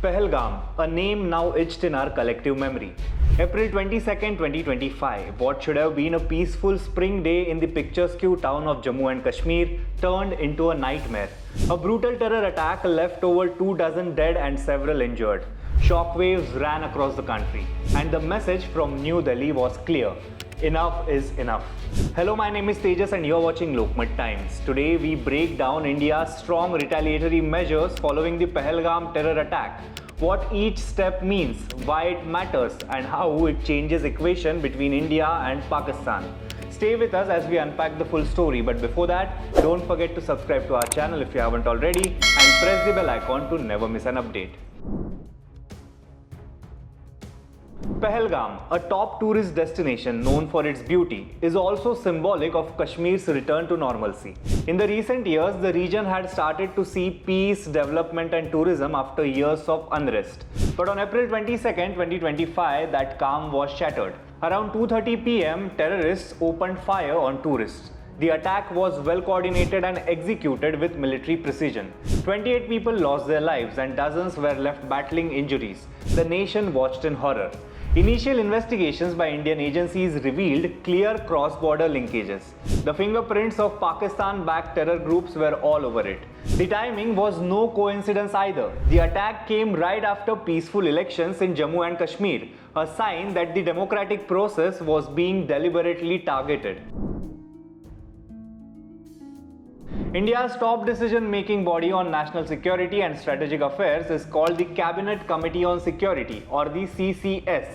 Pahalgam, a name now etched in our collective memory. April 22nd, 2025, what should have been a peaceful spring day in the picturesque town of Jammu and Kashmir turned into a nightmare. A brutal terror attack left over 24 dead and several injured. Shockwaves ran across the country, and the message from New Delhi was clear. Enough is enough. Hello, my name is Tejas and you're watching Lokmat Times. Today we break down India's strong retaliatory measures following the Pahalgam terror attack. What each step means, why it matters, and how it changes equation between India and Pakistan. Stay with us as we unpack the full story, but before that, don't forget to subscribe to our channel if you haven't already and press the bell icon to never miss an update. Pahalgam, a top tourist destination known for its beauty, is also symbolic of Kashmir's return to normalcy. In the recent years, the region had started to see peace, development and tourism after years of unrest. But on April 22nd, 2025, that calm was shattered. Around 2:30 p.m., terrorists opened fire on tourists. The attack was well coordinated and executed with military precision. 28 people lost their lives and dozens were left battling injuries. The nation watched in horror. Initial investigations by Indian agencies revealed clear cross-border linkages. The fingerprints of Pakistan-backed terror groups were all over it. The timing was no coincidence either. The attack came right after peaceful elections in Jammu and Kashmir, a sign that the democratic process was being deliberately targeted. India's top decision-making body on national security and strategic affairs is called the Cabinet Committee on Security, or the CCS.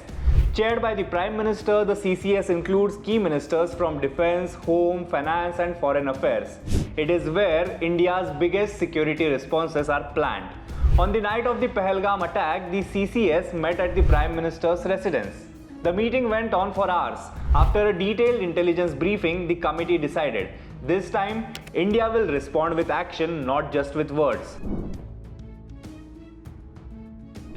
Chaired by the Prime Minister, the CCS includes key ministers from Defence, Home, Finance and Foreign Affairs. It is where India's biggest security responses are planned. On the night of the Pahalgam attack, the CCS met at the Prime Minister's residence. The meeting went on for hours. After a detailed intelligence briefing, the committee decided, this time, India will respond with action, not just with words.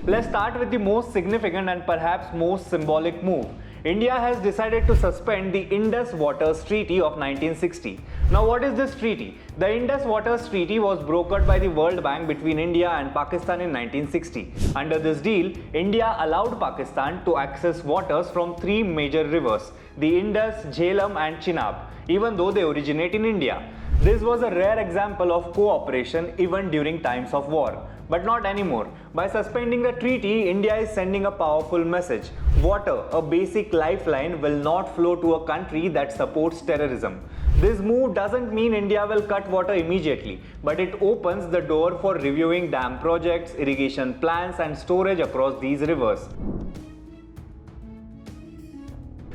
Let's start with the most significant and perhaps most symbolic move. India has decided to suspend the Indus Waters Treaty of 1960. Now, what is this treaty? The Indus Waters Treaty was brokered by the World Bank between India and Pakistan in 1960. Under this deal, India allowed Pakistan to access waters from three major rivers, the Indus, Jhelum and Chenab, even though they originate in India. This was a rare example of cooperation even during times of war. But not anymore. By suspending the treaty, India is sending a powerful message. Water, a basic lifeline, will not flow to a country that supports terrorism. This move doesn't mean India will cut water immediately, but it opens the door for reviewing dam projects, irrigation plans and storage across these rivers.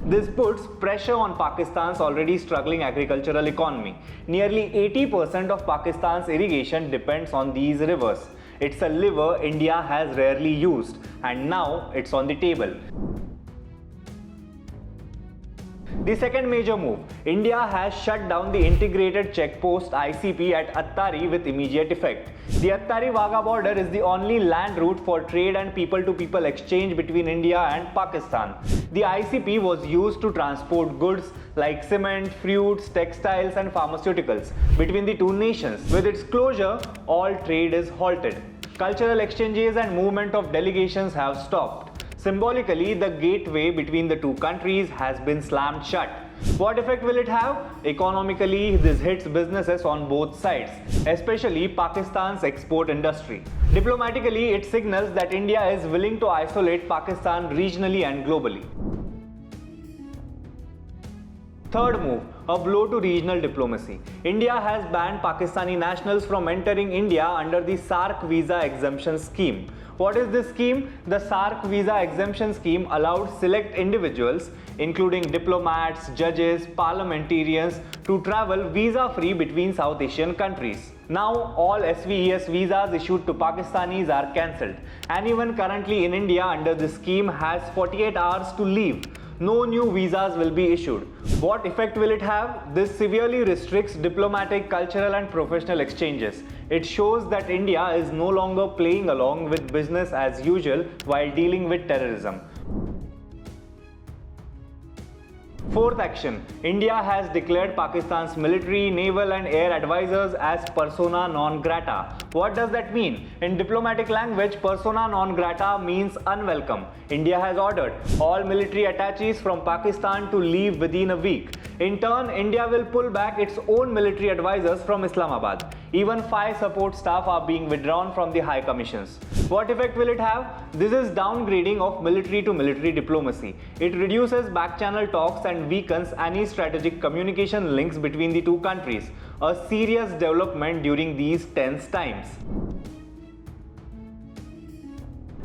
This puts pressure on Pakistan's already struggling agricultural economy. Nearly 80% of Pakistan's irrigation depends on these rivers. It's a lever India has rarely used, and now it's on the table. The second major move, India has shut down the integrated checkpost ICP at Attari with immediate effect. The Attari-Wagah border is the only land route for trade and people-to-people exchange between India and Pakistan. The ICP was used to transport goods like cement, fruits, textiles and pharmaceuticals between the two nations. With its closure, all trade is halted. Cultural exchanges and movement of delegations have stopped. Symbolically, the gateway between the two countries has been slammed shut. What effect will it have? Economically, this hits businesses on both sides, especially Pakistan's export industry. Diplomatically, it signals that India is willing to isolate Pakistan regionally and globally. Third move, a blow to regional diplomacy. India has banned Pakistani nationals from entering India under the SAARC visa exemption scheme. What is this scheme? The SAARC visa exemption scheme allowed select individuals, including diplomats, judges, parliamentarians, to travel visa-free between South Asian countries. Now, all SVES visas issued to Pakistanis are cancelled. Anyone currently in India under this scheme has 48 hours to leave. No new visas will be issued. What effect will it have? This severely restricts diplomatic, cultural and professional exchanges. It shows that India is no longer playing along with business as usual while dealing with terrorism. Fourth action, India has declared Pakistan's military, naval and air advisors as persona non grata. What does that mean? In diplomatic language, persona non grata means unwelcome. India has ordered all military attaches from Pakistan to leave within a week. In turn, India will pull back its own military advisors from Islamabad. Even 5 support staff are being withdrawn from the high commissions. What effect will it have? This is downgrading of military to military diplomacy. It reduces back-channel talks and weakens any strategic communication links between the two countries, a serious development during these tense times.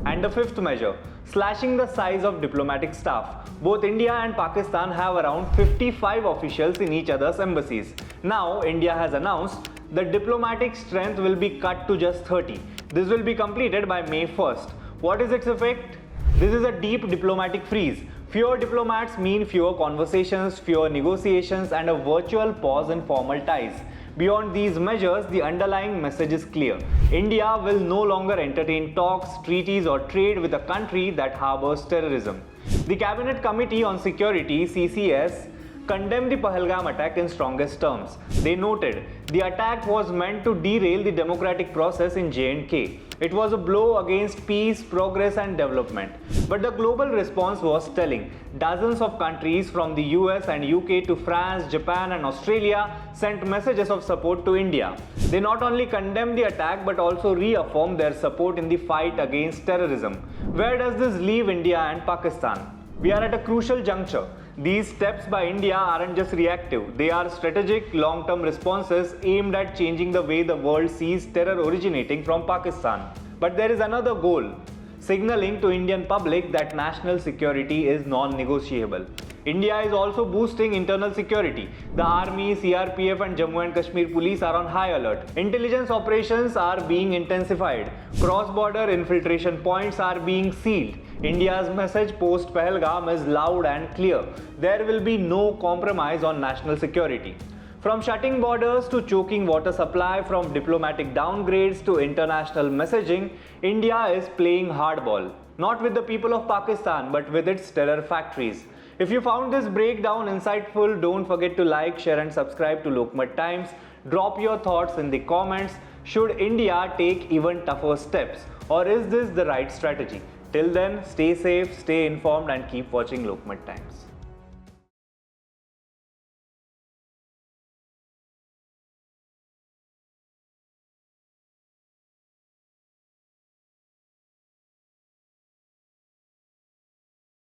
And the fifth measure, slashing the size of diplomatic staff. Both India and Pakistan have around 55 officials in each other's embassies. Now, India has announced the diplomatic strength will be cut to just 30. This will be completed by May 1st. What is its effect? This is a deep diplomatic freeze. Fewer diplomats mean fewer conversations, fewer negotiations, and a virtual pause in formal ties. Beyond these measures, the underlying message is clear. India will no longer entertain talks, treaties, or trade with a country that harbors terrorism. The Cabinet Committee on Security (CCS) condemned the Pahalgam attack in strongest terms. They noted the attack was meant to derail the democratic process in J&K. It was a blow against peace, progress and development. But the global response was telling. Dozens of countries from the US and UK to France, Japan and Australia sent messages of support to India. They not only condemned the attack but also reaffirmed their support in the fight against terrorism. Where does this leave India and Pakistan? We are at a crucial juncture. These steps by India aren't just reactive, they are strategic, long-term responses aimed at changing the way the world sees terror originating from Pakistan. But there is another goal, signaling to Indian public that national security is non-negotiable. India is also boosting internal security. The Army, CRPF and Jammu and Kashmir Police are on high alert. Intelligence operations are being intensified. Cross-border infiltration points are being sealed. India's message post Pahalgam is loud and clear. There will be no compromise on national security. From shutting borders to choking water supply, from diplomatic downgrades to international messaging, India is playing hardball. Not with the people of Pakistan, but with its terror factories. If you found this breakdown insightful, don't forget to like, share and subscribe to Lokmat Times. Drop your thoughts in the comments. Should India take even tougher steps? Or is this the right strategy? Till then, stay safe, stay informed and keep watching Lokmat Times.